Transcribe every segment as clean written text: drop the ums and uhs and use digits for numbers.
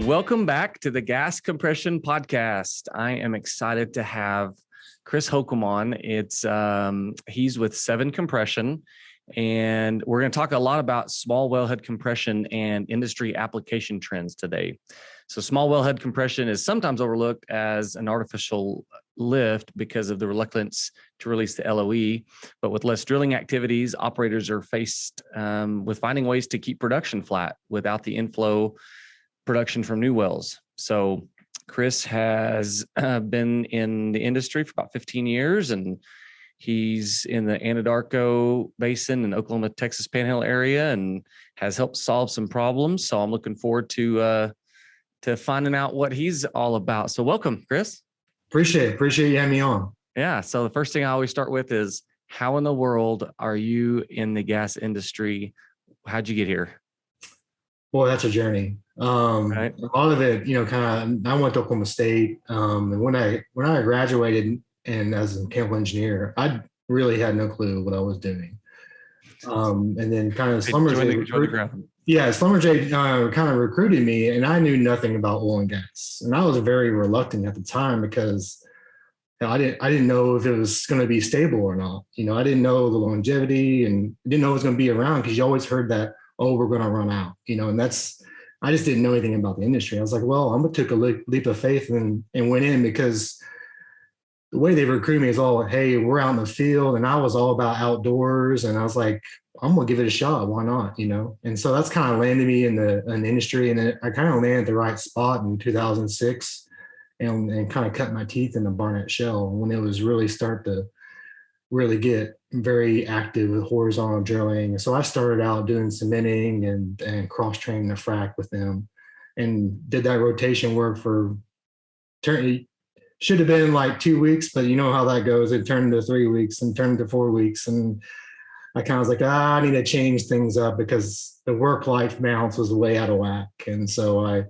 Welcome back to the Gas Compression Podcast. I am excited to have Chris Holcomb on. He's with 7Compression, and we're going to talk a lot about small wellhead compression and industry application trends today. So small wellhead compression is sometimes overlooked as an artificial lift because of the reluctance to release the LOE. But with less drilling activities, operators are faced with finding ways to keep production flat without the inflow production from new wells. So Chris has been in the industry for about 15 years, and he's in the Anadarko Basin and Oklahoma, Texas Panhandle area, and has helped solve some problems. So I'm looking forward to finding out what he's all about. So welcome, Chris. Appreciate you having me on. Yeah. So the first thing I always start with is, how in the world are you in the gas industry? How'd you get here? Boy, that's a journey. Right. A lot of it, I went to Oklahoma State. And when I graduated and as a mechanical engineer, I really had no clue what I was doing. And then kind of Schlumberger kind of recruited me, and I knew nothing about oil and gas. And I was very reluctant at the time because I didn't know if it was going to be stable or not. I didn't know the longevity, and I didn't know it was going to be around, because you always heard that, oh, we're going to run out, and I just didn't know anything about the industry. I was like, well, I'm going to take a leap of faith and went in, because the way they recruit me is all, hey, we're out in the field. And I was all about outdoors. And I was like, I'm going to give it a shot. Why not? And so that's kind of landed me in the industry. And then I kind of landed at the right spot in 2006 and kind of cut my teeth in the Barnett Shale when it was really start to really get very active with horizontal drilling. So I started out doing cementing and cross-training the frac with them, and did that rotation work for should have been like 2 weeks, but you know how that goes. It turned to 3 weeks and turned to 4 weeks. And I kind of was like, I need to change things up, because the work-life balance was way out of whack. And so I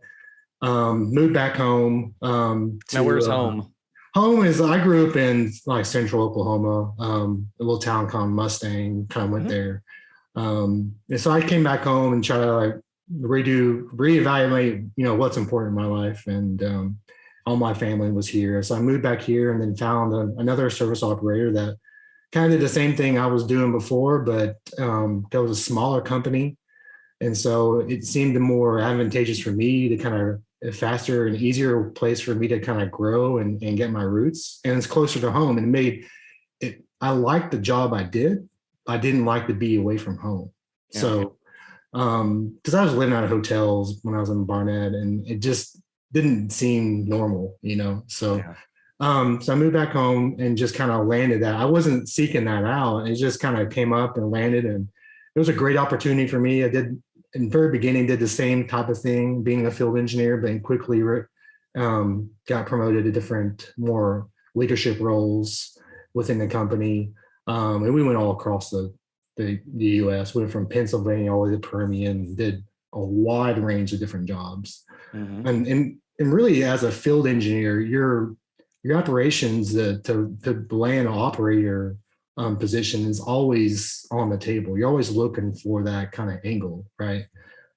moved back home. Now, where's home? Home is, I grew up in like central Oklahoma, a little town called Mustang, kind of went there. And so I came back home and tried to like reevaluate, what's important in my life. And all my family was here. So I moved back here and then found another service operator that kind of did the same thing I was doing before, but that was a smaller company. And so it seemed more advantageous for me to kind of a faster and easier place for me to kind of grow and get my roots. And it's closer to home, and I liked the job I did. I didn't like to be away from home. Yeah. So, cause I was living out of hotels when I was in Barnett, and it just didn't seem normal, So, yeah. So I moved back home and just kind of landed that. I wasn't seeking that out. It just kind of came up and landed, and it was a great opportunity for me. I did, in the very beginning, did the same type of thing, being a field engineer, but then quickly got promoted to different, more leadership roles within the company. And we went all across the U.S. We went from Pennsylvania all the way to Permian, did a wide range of different jobs. Mm-hmm. And really, as a field engineer, your operations to land an operator position is always on the table. You're always looking for that kind of angle, right?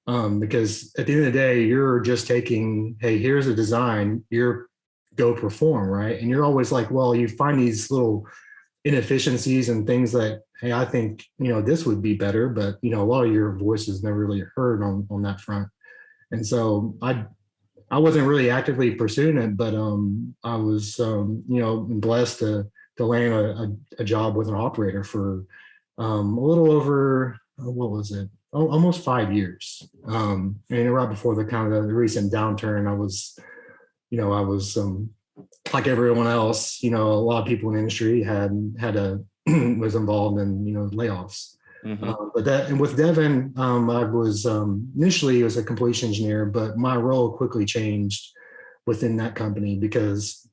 Because at the end of the day, you're just taking, hey, here's a design, you're go perform, right? And you're always like, well, you find these little inefficiencies and things that, hey, I think, this would be better, but, a lot of your voices never really heard on that front. And so I wasn't really actively pursuing it, but I was, blessed to land a job with an operator for a little over, what was it? Almost 5 years. And right before the kind of the recent downturn, I was like everyone else, a lot of people in the industry was involved in, layoffs. Mm-hmm. And with Devon, I was initially as a completion engineer, but my role quickly changed within that company because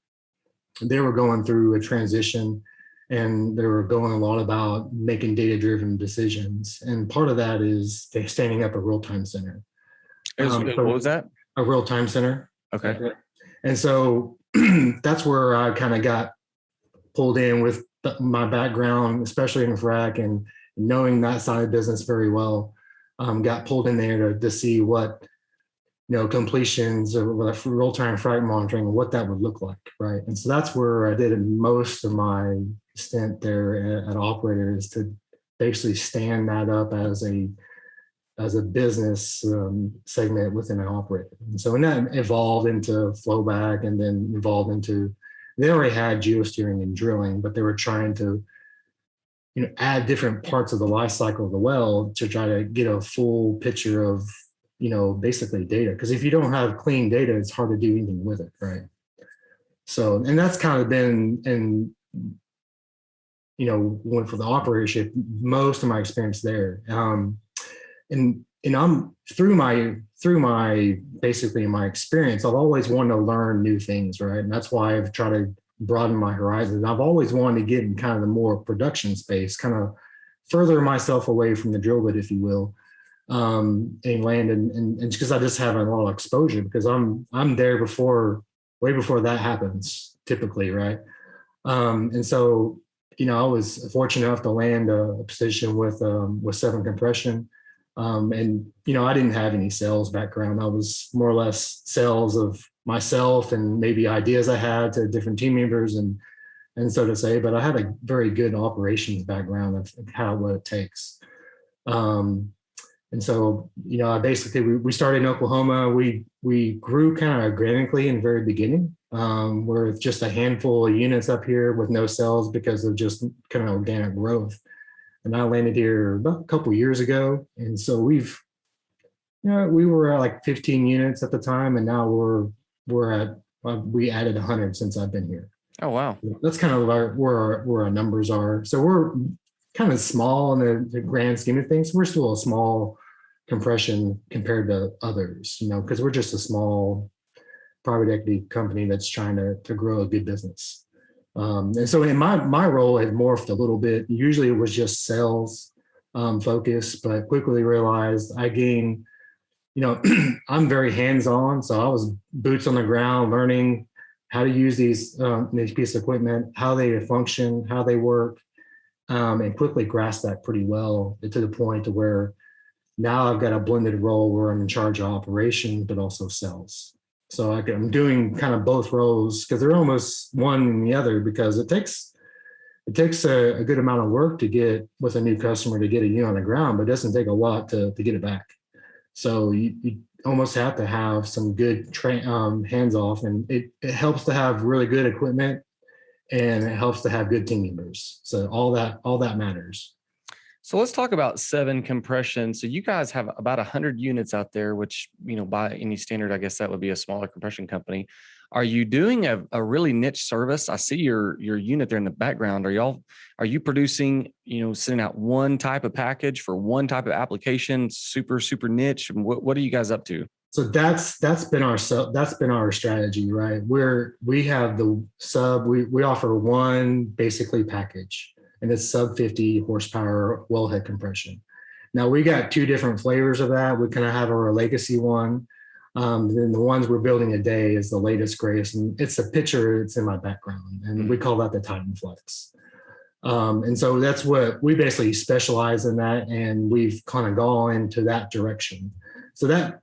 they were going through a transition, and they were going a lot about making data-driven decisions. And part of that is they standing up a real-time center. What was that? A real-time center. Okay. And so that's where I kind of got pulled in with my background, especially in frac and knowing that side of business very well. Got pulled in there to see what completions or real-time frac monitoring, what that would look like, right? And so that's where I did most of my stint there at Operator, is to basically stand that up as a business segment within an operator. And so and that evolved into flowback, and then evolved into, they already had geosteering and drilling, but they were trying to add different parts of the life cycle of the well to try to get a full picture of basically data. Because if you don't have clean data, it's hard to do anything with it, right? So, and that's kind of been, and went for the operatorship, most of my experience there. And I'm through my basically my experience, I've always wanted to learn new things, right? And that's why I've tried to broaden my horizons. I've always wanted to get in kind of the more production space, kind of further myself away from the drill bit, if you will, and land, and because I just have a lot of exposure, because I'm there way before that happens typically, right? And so I was fortunate enough to land a position with 7Compression. And I didn't have any sales background. I was more or less sales of myself and maybe ideas I had to different team members, and so to say. But I had a very good operations background of what it takes. And so I basically we started in Oklahoma. We grew kind of organically in the very beginning. We're just a handful of units up here with no sales because of just kind of organic growth. And I landed here about a couple of years ago. And so we were at like 15 units at the time, and now we added 100 since I've been here. Oh, wow. That's kind of where our numbers are. So we're kind of small in the grand scheme of things. We're still a small compression compared to others, because we're just a small private equity company that's trying to grow a good business. And so in my role had morphed a little bit. Usually it was just sales focused, but quickly realized I gained, I'm very hands-on. So I was boots on the ground, learning how to use these pieces of equipment, how they function, how they work, and quickly grasped that pretty well, to the point to where now I've got a blended role where I'm in charge of operations, but also sales. So I'm doing kind of both roles, because they're almost one and the other, because it takes a good amount of work to get with a new customer to get a unit on the ground, but it doesn't take a lot to get it back. So you almost have to have some good hands off, and it helps to have really good equipment, and it helps to have good team members. So all that matters. So let's talk about 7Compression. So you guys have about 100 units out there, which, by any standard, I guess that would be a smaller compression company. Are you doing a really niche service? I see your unit there in the background. Are you producing, sending out one type of package for one type of application, super, super niche? What are you guys up to? So that's been our strategy, right? We have the we offer one basically package, and it's sub 50 horsepower wellhead compression. Now we got two different flavors of that. We kind of have our legacy one. Then the ones we're building today is the latest, greatest, and it's a picture. It's in my background, and we call that the Titan Flex. And so that's what we basically specialize in, that, and we've kind of gone into that direction. So that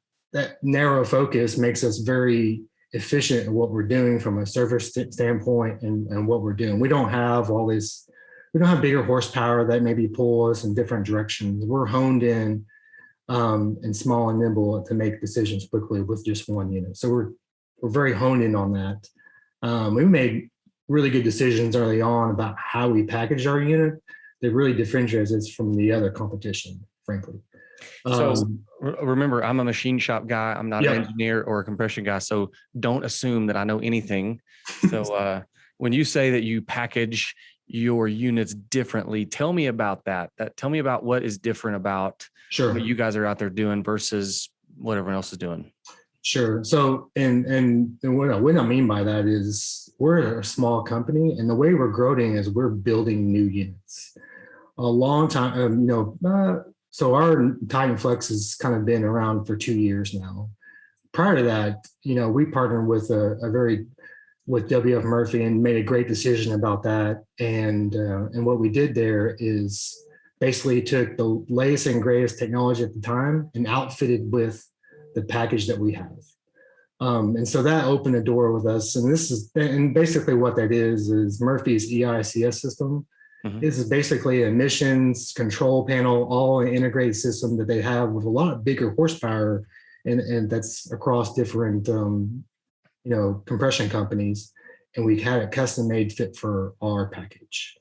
narrow focus makes us very efficient in what we're doing from a service standpoint and what we're doing. We don't have bigger horsepower that maybe pull us in different directions. We're honed in and small and nimble to make decisions quickly with just one unit. So we're very honed in on that. We made really good decisions early on about how we package our unit that really differentiates us from the other competition, frankly. So remember, I'm a machine shop guy. I'm not an engineer or a compression guy. So don't assume that I know anything. So when you say that you package your units differently, tell me about that. Tell me about what is different about what you guys are out there doing versus what everyone else is doing. Sure. So, and what I mean by that is we're a small company, and the way we're growing is we're building new units. A long time, so our Titan Flex has kind of been around for 2 years now. Prior to that, we partnered with with WF Murphy and made a great decision about that. And what we did there is basically took the latest and greatest technology at the time and outfitted with the package that we have. And so that opened the door with us. And basically what that is Murphy's EICS system. Mm-hmm. This is basically an emissions control panel, all an integrated system that they have with a lot of bigger horsepower, and that's across different, compression companies. And we had it custom made fit for our package.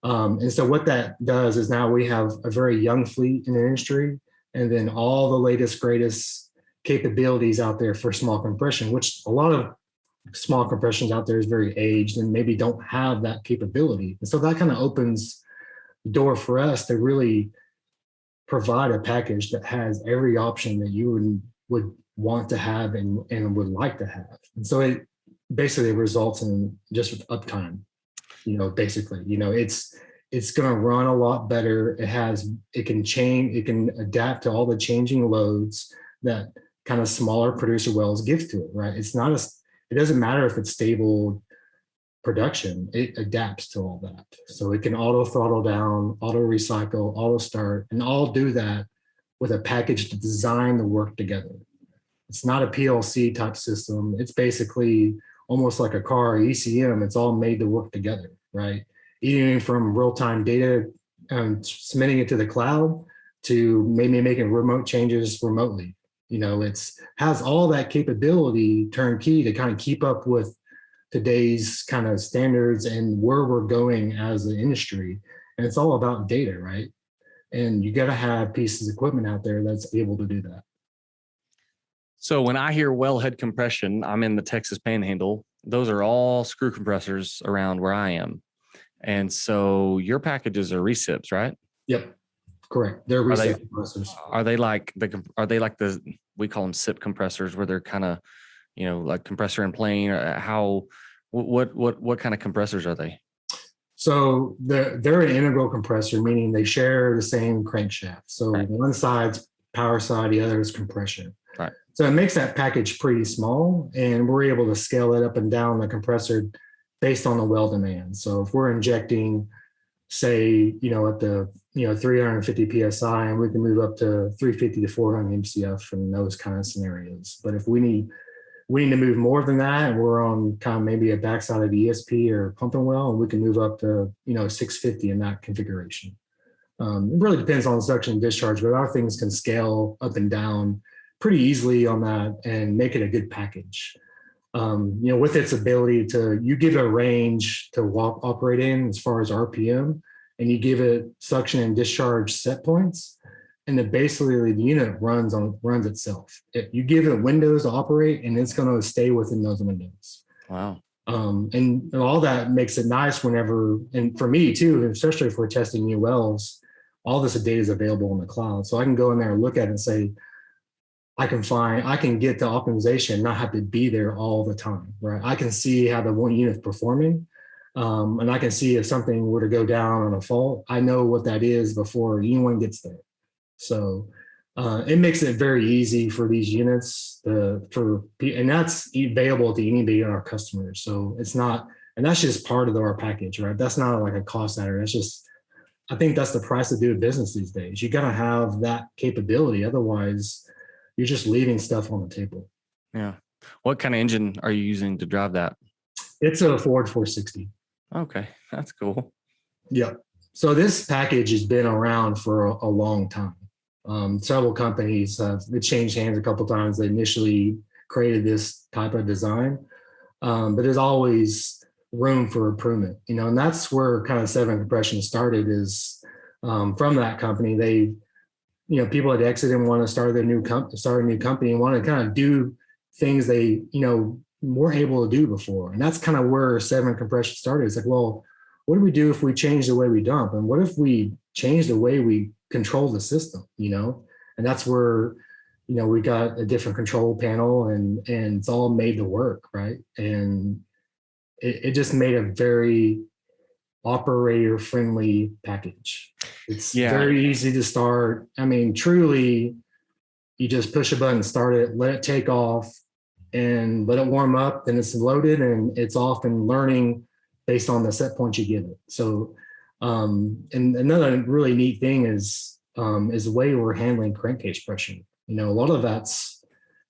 And so what that does is now we have a very young fleet in the industry, and then all the latest, greatest capabilities out there for small compression, which a lot of small compressions out there is very aged and maybe don't have that capability. And so that kind of opens the door for us to really provide a package that has every option that you would want to have and would like to have. And so it basically results in just uptime, basically, it's going to run a lot better. It can change, it can adapt to all the changing loads that kind of smaller producer wells give to it, right? It doesn't matter if it's stable production, it adapts to all that. So it can auto throttle down, auto recycle, auto start, and all do that with a package to design the work together. It's not a PLC type system. It's basically almost like a car ECM. It's all made to work together, right? Even from real-time data, submitting it to the cloud to maybe making remote changes remotely. It's has all that capability turnkey to kind of keep up with today's kind of standards and where we're going as an industry. And it's all about data, right? And you got to have pieces of equipment out there that's able to do that. So when I hear wellhead compression, I'm in the Texas Panhandle. Those are all screw compressors around where I am. And so your packages are recips, right? Yep. Correct. They're recip compressors. Are they like the we call them SIP compressors, where they're kind of, like compressor and plane? Or what kind of compressors are they? So they're an integral compressor, meaning they share the same crankshaft. So right. One side's power side, the other is compression. Right. So it makes that package pretty small, and we're able to scale it up and down the compressor based on the well demand. So if we're injecting, say, at the 350 psi, and we can move up to 350 to 400 MCF in those kind of scenarios. But if we need to move more than that, and we're on kind of maybe a backside of the ESP or pumping well, and we can move up to 650 in that configuration. It really depends on suction and discharge, but our things can scale up and down pretty easily on that and make it a good package. With its ability you give it a range to operate in as far as RPM, and you give it suction and discharge set points, and then basically the unit runs itself. You give it windows to operate, and it's going to stay within those windows. Wow. And all that makes it nice whenever, and for me too, especially if we're testing new wells, all this data is available in the cloud. So I can go in there and look at it and say, I can get the optimization, not have to be there all the time, right? I can see how the one unit's performing, and I can see if something were to go down on a fault. I know what that is before anyone gets there. So it makes it very easy for these units and that's available to anybody in our customers. So it's not, and that's just part of our package, right? That's not like a cost center. That's just, I think that's the price of doing business these days. You got to have that capability. Otherwise, you're just leaving stuff on the table. Yeah. What kind of engine are you using to drive that? It's a Ford 460. Okay. That's cool. Yeah. So this package has been around for a long time. Several companies, it changed hands a couple of times. They initially created this type of design, but there's always room for improvement, and that's where kind of 7Compression started is from that company. They people had exited and want to start a new company and want to kind of do things they, weren't able to do before. And that's kind of where 7Compression started. It's like, well, what do we do if we change the way we dump? And what if we change the way we control the system, And that's where, we got a different control panel and it's all made to work, right? And it just made a very operator friendly package. It's very easy to start. I mean, truly, you just push a button, start it, let it take off, and let it warm up. Then it's loaded and it's off and learning based on the set point you give it. So, and another really neat thing is the way we're handling crankcase pressure. A lot of that's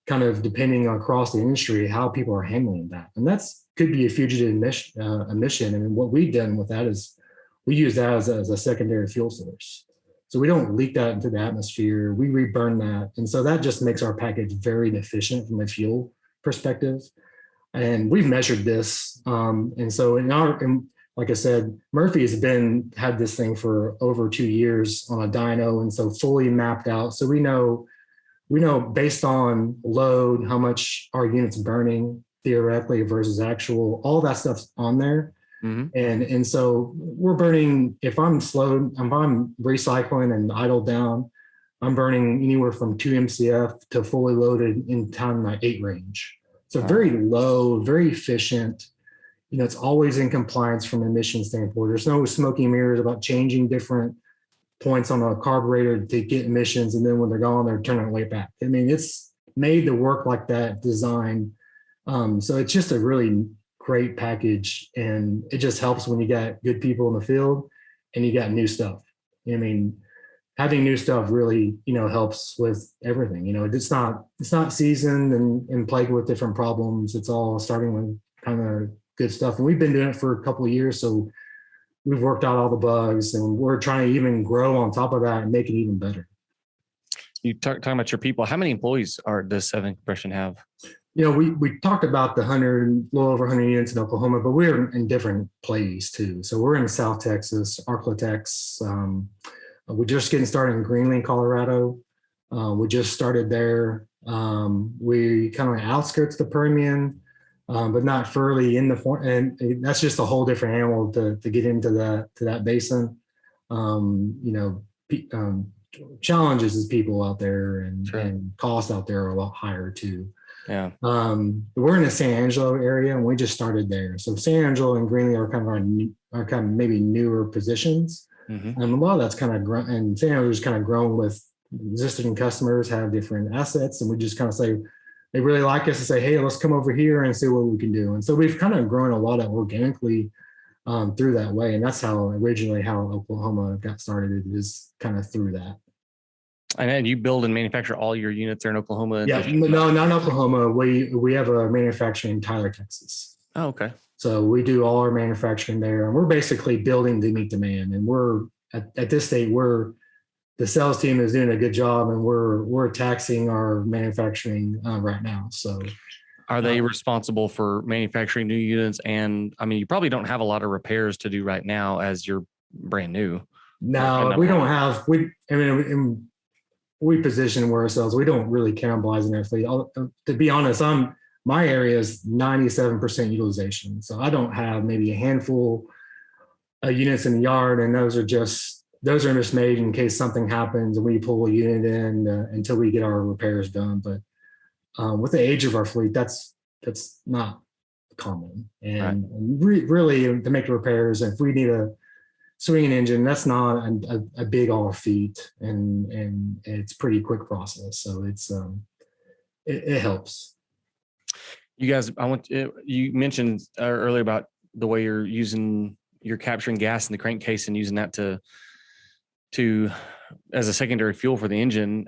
kind of depending across the industry, how people are handling that. And could be a fugitive emission. And what we've done with that is we use that as a secondary fuel source. So we don't leak that into the atmosphere. We reburn that. And so that just makes our package very efficient from a fuel perspective. And we've measured this. And so like I said, Murphy has had this thing for over 2 years on a dyno, and so fully mapped out. So we know based on load, how much our unit's burning theoretically versus actual, all that stuff's on there. Mm-hmm. And so we're burning, if I'm recycling and idled down, I'm burning anywhere from 2 MCF to fully loaded in time like 8 range. So very low, very efficient. It's always in compliance from an emission standpoint. There's no smoky mirrors about changing different points on a carburetor to get emissions, and then when they're gone, they're turning it way back. I mean, it's made to work like that, designed. So it's just a really great package, and it just helps when you got good people in the field and you got new stuff. I mean, having new stuff really, helps with everything. It's not seasoned and plagued with different problems. It's all starting with kind of good stuff. And we've been doing it for a couple of years. So we've worked out all the bugs, and we're trying to even grow on top of that and make it even better. You talking about your people. How many employees does 7Compression have? We talked about a little over 100 units in Oklahoma, but we're in different places too. So we're in South Texas, Arklatex. We're just getting started in Greenland, Colorado. We just started there. We kind of outskirts the Permian, but not fully in and that's just a whole different animal to get into that basin. Challenges is people out there, and costs out there are a lot higher too. Yeah. We're in the San Angelo area, and we just started there. So San Angelo and Greenlee are kind of maybe newer positions. Mm-hmm. And a lot of that's kind of grown, and San Angelo's kind of grown with existing customers, have different assets, and we just kind of say they really like us to say, hey, let's come over here and see what we can do. And so we've kind of grown a lot of organically through that way, and that's how Oklahoma got started, is kind of through that. And you build and manufacture all your units there in Oklahoma? Yeah, no, not in Oklahoma. We have a manufacturing in Tyler, Texas. Oh, okay. So we do all our manufacturing there, and we're basically building to meet demand. And we're at this state, the sales team is doing a good job, and we're taxing our manufacturing right now. So, are they responsible for manufacturing new units? And I mean, you probably don't have a lot of repairs to do right now as you're brand new. No, we don't have. We position ourselves. We don't really cannibalize in our fleet. To be honest, my area is 97% utilization. So I don't have maybe a handful of units in the yard, and those are just made in case something happens and we pull a unit in until we get our repairs done. But with the age of our fleet, that's not common. And really to make the repairs, if we need a swing an engine, that's not a big all feat, and it's pretty quick process. So it helps. You guys, you mentioned earlier about the way you're capturing gas in the crankcase and using that to as a secondary fuel for the engine.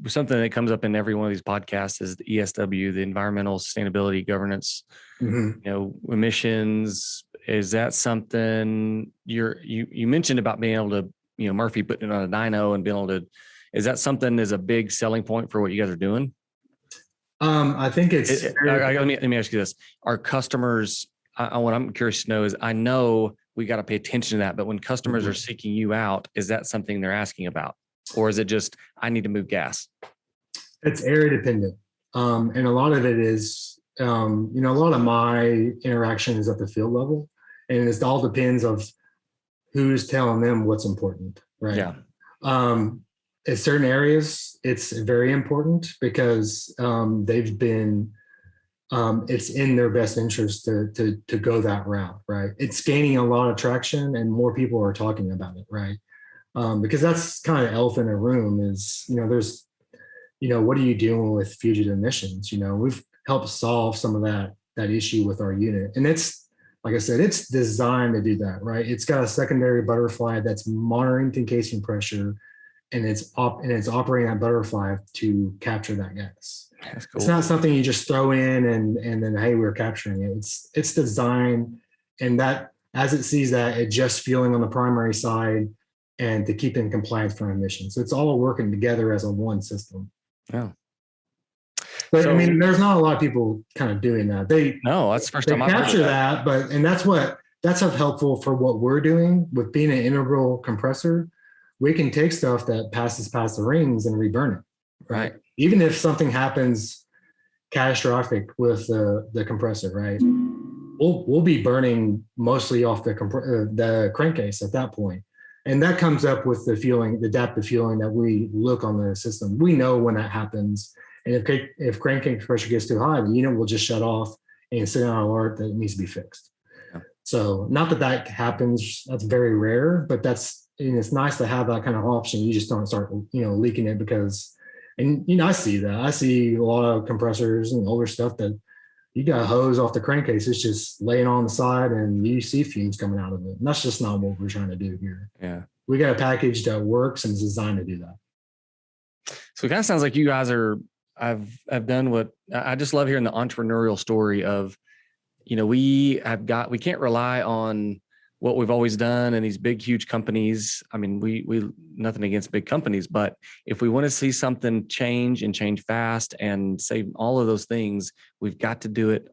Something that comes up in every one of these podcasts is the ESW, the environmental sustainability governance, emissions. Is that something you mentioned about being able to, Murphy putting it on a dyno and being able to, is that something is a big selling point for what you guys are doing? I think it's. Let me ask you this. Our customers, what I'm curious to know is, I know we got to pay attention to that, but when customers are seeking you out, is that something they're asking about? Or is it just, I need to move gas? It's area dependent. And a lot of it is, a lot of my interaction is at the field level, and it all depends of who's telling them what's important, right? Yeah. In certain areas, it's very important because they've been, it's in their best interest to go that route, right? It's gaining a lot of traction, and more people are talking about it, right? Because that's kind of elephant in the room is, there's, what are you doing with fugitive emissions? We've helped solve some of that issue with our unit. And it's, like I said, it's designed to do that, right? It's got a secondary butterfly that's monitoring the casing pressure, and it's operating that butterfly to capture that gas. That's cool. It's not something you just throw in and then, hey, we're capturing it. It's designed, and that as it sees that, it just fueling on the primary side and to keep in compliance for emissions. So it's all working together as a one system. Yeah. But I mean, there's not a lot of people kind of doing that. No, that's the first time I've capture that, and that's helpful for what we're doing with being an integral compressor. We can take stuff that passes past the rings and reburn it. Right. Even if something happens catastrophic with the compressor, right? We'll be burning mostly off the crankcase at that point. And that comes up with the fueling, the adaptive fueling that we look on the system. We know when that happens. And if crankcase pressure gets too high, the unit will just shut off and sit on alert that it needs to be fixed. Yeah. So not that happens, that's very rare, but it's nice to have that kind of option. You just don't start, leaking it because, and I see that. I see a lot of compressors and older stuff that you got a hose off the crankcase. It's just laying on the side and you see fumes coming out of it. And that's just not what we're trying to do here. Yeah. We got a package that works and is designed to do that. So it kind of sounds like you guys I've done what I just love hearing the entrepreneurial story of, we can't rely on what we've always done and these big, huge companies. I mean, we nothing against big companies, but if we want to see something change and change fast and save all of those things, we've got to do it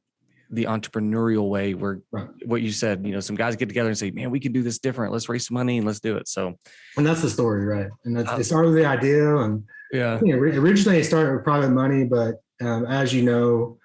the entrepreneurial way where what you said, some guys get together and say, man, we can do this different. Let's raise some money and let's do it. So, and that's the story, right? And it started with the idea, and yeah, originally it started with private money, but as you know,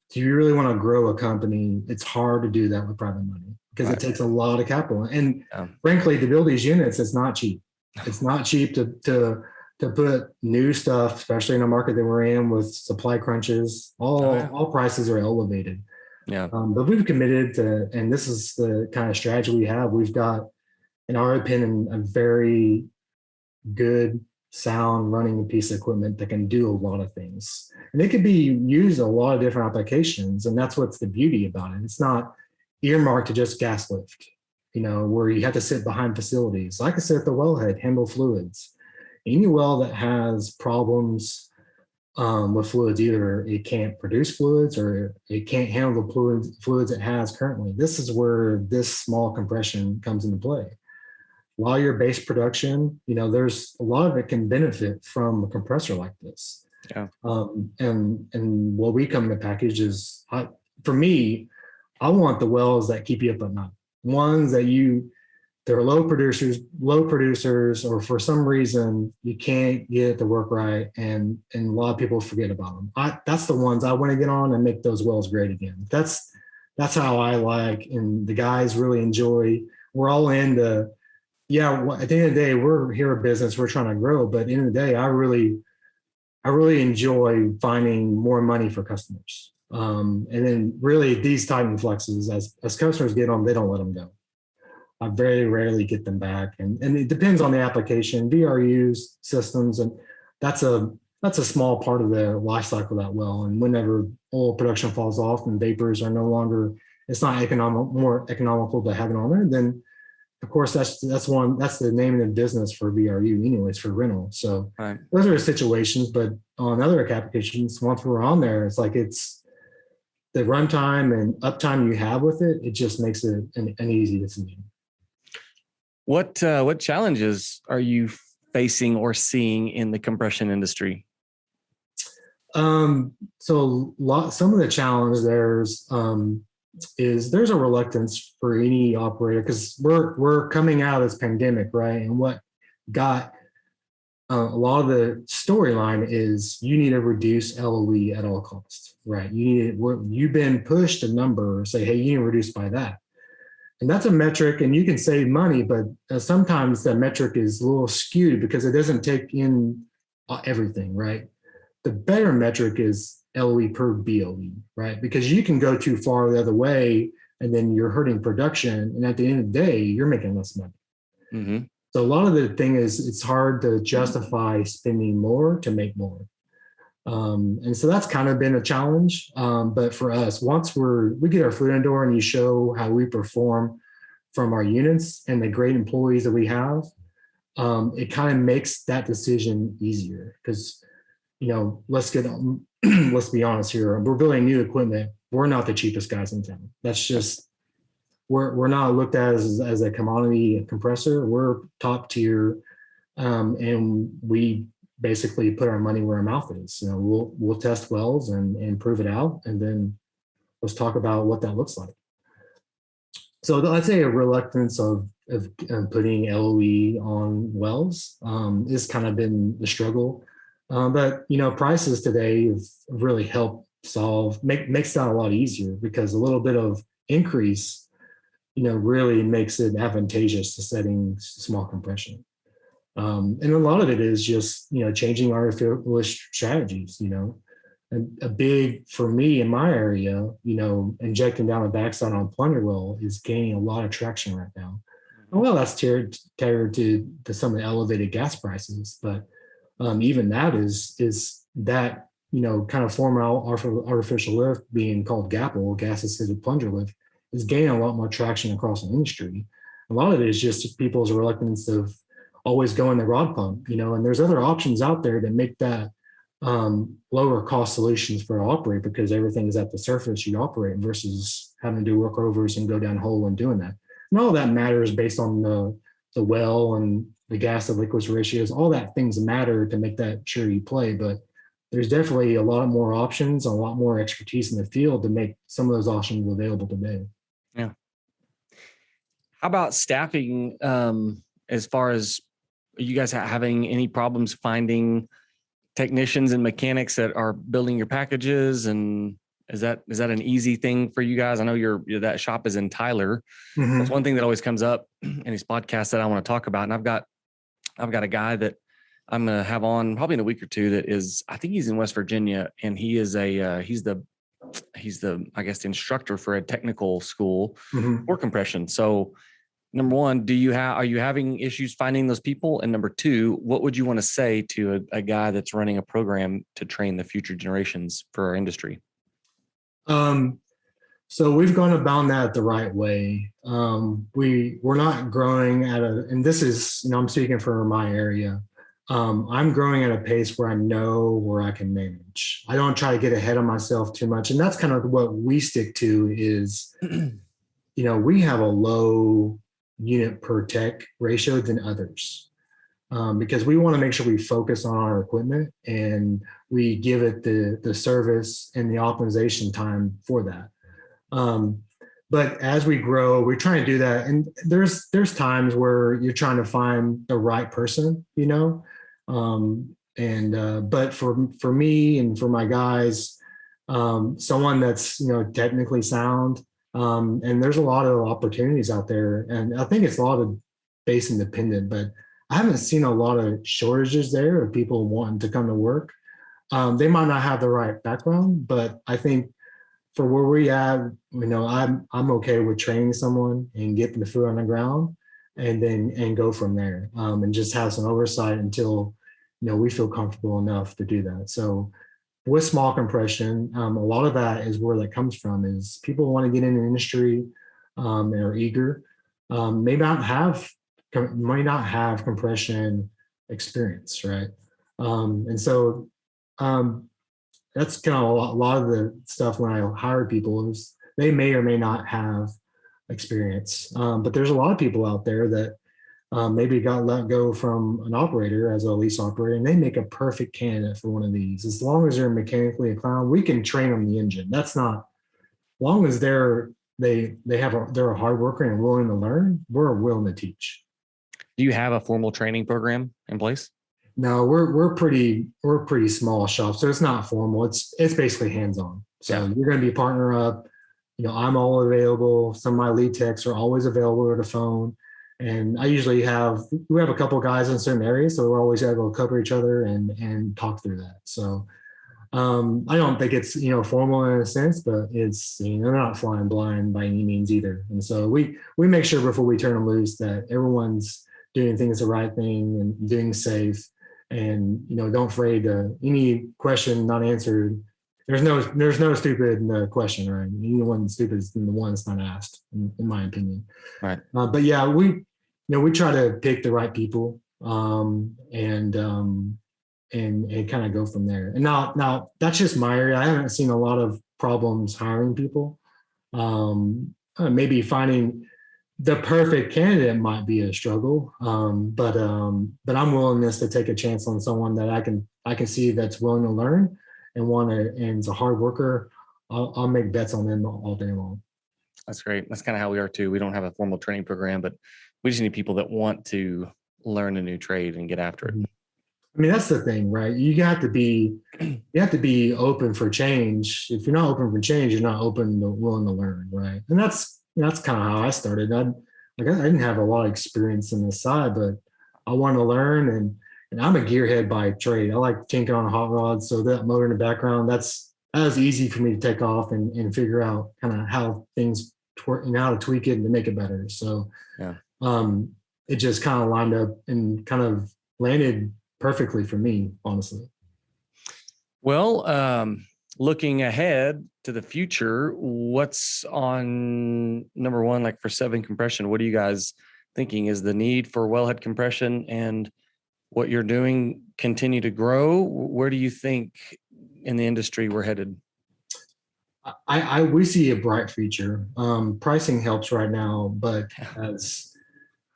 if you really want to grow a company, it's hard to do that with private money because it takes a lot of capital. And frankly, to build these units, it's not cheap. It's not cheap to put new stuff, especially in a market that we're in with supply crunches. All prices are elevated. Yeah. But we've committed to, and this is the kind of strategy we have. We've got, in our opinion, a very good, sound running piece of equipment that can do a lot of things. And it could be used in a lot of different applications. And that's what's the beauty about it. It's not earmarked to just gas lift, where you have to sit behind facilities. I could sit at the wellhead, handle fluids. Any well that has problems with fluids, either it can't produce fluids or it can't handle the fluids it has currently. This is where this small compression comes into play. While your base production, there's a lot of it can benefit from a compressor like this. Yeah. And what we come in the package is, for me, I want the wells that keep you up at night. Ones that they're low producers, or for some reason you can't get it to work right, and a lot of people forget about them. That's the ones I want to get on and make those wells great again. That's how I like, and the guys really enjoy. We're all into. Yeah, at the end of the day, we're here a business. We're trying to grow, but at the end of the day, I really enjoy finding more money for customers. And then really these Titan flexes, as customers get them, they don't let them go. I very rarely get them back, and it depends on the application. VRUs systems, and that's a small part of the life cycle of that well. And whenever oil production falls off and vapors are no longer, it's not more economical to have it on there, then of course, that's the name of the business for VRU anyways, for rental. So those are the situations, but on other applications, once we're on there, it's the runtime and uptime you have with it. It just makes it an easy decision. What challenges are you facing or seeing in the compression industry? So some of the challenge there's a reluctance for any operator, because we're coming out of this pandemic, right? And what got a lot of the storyline is you need to reduce LOE at all costs, right? You've been pushed a number, say, hey, you need to reduce by that. And that's a metric, and you can save money, but sometimes that metric is a little skewed because it doesn't take in everything, right? The better metric is LOE per BOE, right? Because you can go too far the other way and then you're hurting production. And at the end of the day, you're making less money. Mm-hmm. So a lot of the thing is it's hard to justify spending more to make more. And so that's kind of been a challenge. But for us, once we get our foot in the door and you show how we perform from our units and the great employees that we have, it kind of makes that decision easier because, let's be honest here. We're building new equipment. We're not the cheapest guys in town. That's just, we're not looked at as a commodity compressor. We're top tier. And we basically put our money where our mouth is. We'll test wells and prove it out. And then let's talk about what that looks like. So I'd say a reluctance of putting LOE on wells has kind of been the struggle. But prices today have really helped makes that a lot easier because a little bit of increase, really makes it advantageous to setting small compression. And a lot of it is just, changing our strategies, a big, for me in my area, injecting down the backside on plunger well is gaining a lot of traction right now. Well, that's tailored to some of the elevated gas prices, but even that is that, kind of form of artificial lift being called GAPL, gas assisted plunger lift, is gaining a lot more traction across the industry. A lot of it is just people's reluctance of always going the rod pump, and there's other options out there that make that lower cost solutions for operate because everything is at the surface you operate versus having to do workovers and go down hole and doing that. And all that matters based on the well and the gas to liquids ratios. All that things matter to make that sure you play, but there's definitely a lot more options, a lot more expertise in the field to make some of those options available today. Yeah. How about staffing? As far as you guys having any problems finding technicians and mechanics that are building your packages, and is that an easy thing for you guys? I know that shop is in Tyler. Mm-hmm. That's one thing that always comes up in these podcasts that I want to talk about. And I've got a guy that I'm going to have on probably in a week or two that is, I think he's in West Virginia, and he is he's the I guess the instructor for a technical school for compression. So number one, are you having issues finding those people? And number two, what would you want to say to a guy that's running a program to train the future generations for our industry? So we've gone about that the right way. We're not growing and this is, I'm speaking for my area. I'm growing at a pace where I know where I can manage. I don't try to get ahead of myself too much. And that's kind of what we stick to is, we have a low unit per tech ratio than others because we want to make sure we focus on our equipment and we give it the service and the optimization time for that. But as we grow, we're trying to do that. And there's times where you're trying to find the right person, but for me and for my guys, someone that's, technically sound, and there's a lot of opportunities out there. And I think it's a lot of basin dependent, but I haven't seen a lot of shortages there of people wanting to come to work. They might not have the right background, but I think for where we at, I'm okay with training someone and getting the foot on the ground and go from there, and just have some oversight until, we feel comfortable enough to do that. So with small compression, a lot of that is where that comes from is people want to get in the industry and are eager, may not have compression experience, right? And so that's kind of a lot of the stuff when I hire people is they may or may not have experience. But there's a lot of people out there that maybe got let go from an operator as a lease operator, and they make a perfect candidate for one of these. As long as they're mechanically inclined, we can train them the engine. That's not, as long as they're a hard worker and willing to learn, we're willing to teach. Do you have a formal training program in place? No, we're pretty small shop, so it's not formal. It's basically hands-on. So You're going to be partner up. I'm all available. Some of my lead techs are always available over the phone, and I usually we have a couple of guys in certain areas, so we're always able to cover each other and talk through that. So I don't think it's formal in a sense, but it's they're not flying blind by any means either. And so we make sure before we turn them loose that everyone's doing things the right thing and doing safe. And, don't afraid to any question not answered. There's no stupid in the question, right? Anyone stupid is the one that's not asked, in my opinion. Right. But yeah, we try to pick the right people. and kind of go from there. And now that's just my area. I haven't seen a lot of problems hiring people. Maybe finding the perfect candidate might be a struggle, but I'm willingness to take a chance on someone that I can see that's willing to learn and is a hard worker. I'll make bets on them all day long. That's great. That's kind of how we are too. We don't have a formal training program, but we just need people that want to learn a new trade and get after it. I mean, that's the thing, right? You have to be open for change. If you're not open for change, you're not willing to learn, right? And that's kind of how I started. I didn't have a lot of experience in this side, but I wanted to learn, and I'm a gearhead by trade. I like tinking on a hot rod, so that motor in the background, that was easy for me to take off and figure out kind of how things and how to tweak it and to make it better. So yeah, it just kind of lined up and kind of landed perfectly for me, honestly. Well, looking ahead to the future, what's on number one, like for 7Compression, what are you guys thinking is the need for wellhead compression, and what you're doing continue to grow? Where do you think in the industry we're headed? We see a bright future. Pricing helps right now, but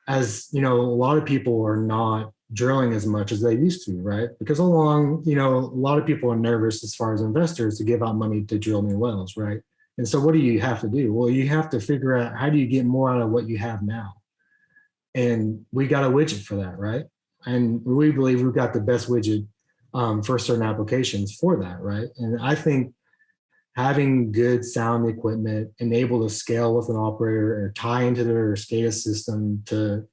as you know, a lot of people are not drilling as much as they used to, right? Because a lot of people are nervous as far as investors to give out money to drill new wells, right? And so what do you have to do? Well, you have to figure out how do you get more out of what you have now? And we got a widget for that, right? And we believe we've got the best widget for certain applications for that, right? And I think having good sound equipment and able to scale with an operator or tie into their SCADA system to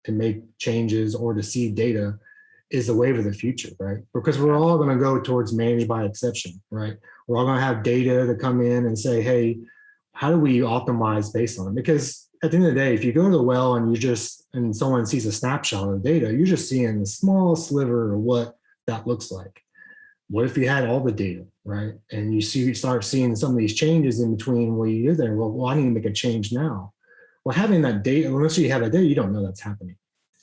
make changes or to see data is the wave of the future, right? Because we're all going to go towards managed by exception, right? We're all going to have data to come in and say, hey, how do we optimize based on it? Because at the end of the day, if you go to the well and someone sees a snapshot of data, you're just seeing a small sliver of what that looks like. What if you had all the data, right? And you start seeing some of these changes in between where you're there. Well, I need to make a change now. Well, having that data, unless you have that data, you don't know that's happening.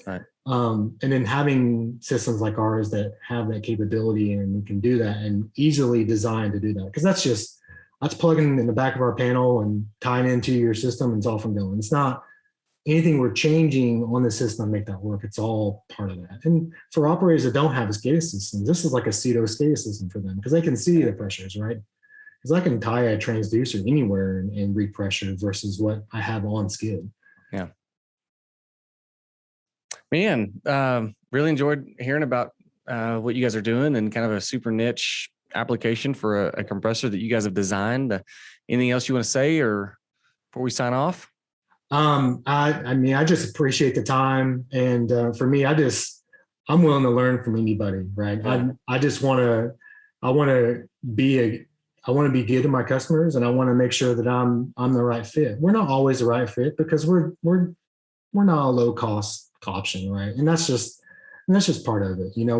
Right. And then having systems like ours that have that capability and we can do that and easily designed to do that. Because that's plugging in the back of our panel and tying into your system and it's off and going. It's not anything we're changing on the system to make that work. It's all part of that. And for operators that don't have a SCADA system, this is like a pseudo SCADA system for them because they can see the pressures, right? Because I can tie a transducer anywhere and read pressure versus what I have on skid. Yeah. Man, really enjoyed hearing about what you guys are doing and kind of a super niche application for a compressor that you guys have designed. Anything else you want to say or before we sign off? I mean, I just appreciate the time. And for me, I'm willing to learn from anybody, right? Yeah. I want to be good to my customers and I want to make sure that I'm the right fit. We're not always the right fit because we're not a low cost option, right? And that's just part of it. You know,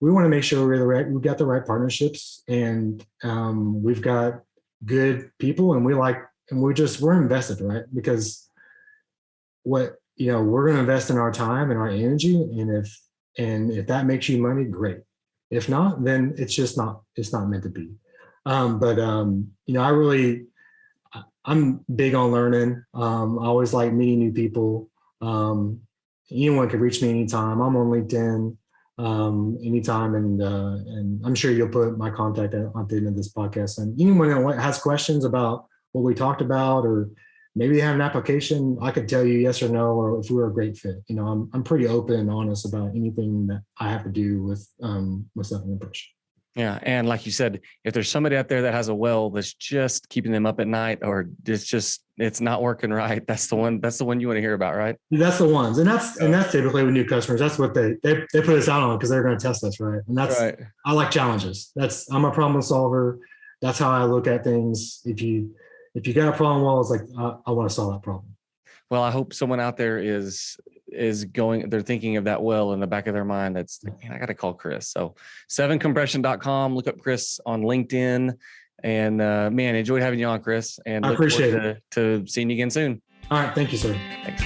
we want to make sure we've got the right partnerships and we've got good people and we're invested, right? Because we're going to invest in our time and our energy. And if that makes you money, great. If not, then it's not meant to be. I'm big on learning. I always like meeting new people. Anyone can reach me anytime. I'm on LinkedIn anytime. And I'm sure you'll put my contact at the end of this podcast. And anyone that has questions about what we talked about, or maybe they have an application, I could tell you yes or no, or if we're a great fit. You know, I'm pretty open and honest about anything that I have to do with 7Compression. Yeah. And like you said, if there's somebody out there that has a well that's just keeping them up at night or it's not working right, that's the one you want to hear about, right? That's the ones. And that's typically with new customers. That's what they put us out on because they're going to test us, right? And that's right. I like challenges. I'm a problem solver. That's how I look at things. If you got a problem, well, it's like I want to solve that problem. Well, I hope someone out there is they're thinking of that well in the back of their mind. That's like, man, I got to call Chris. So 7compression.com, look up Chris on LinkedIn, and man, enjoyed having you on, Chris. And I appreciate it. To seeing you again soon. All right. Thank you, sir. Thanks.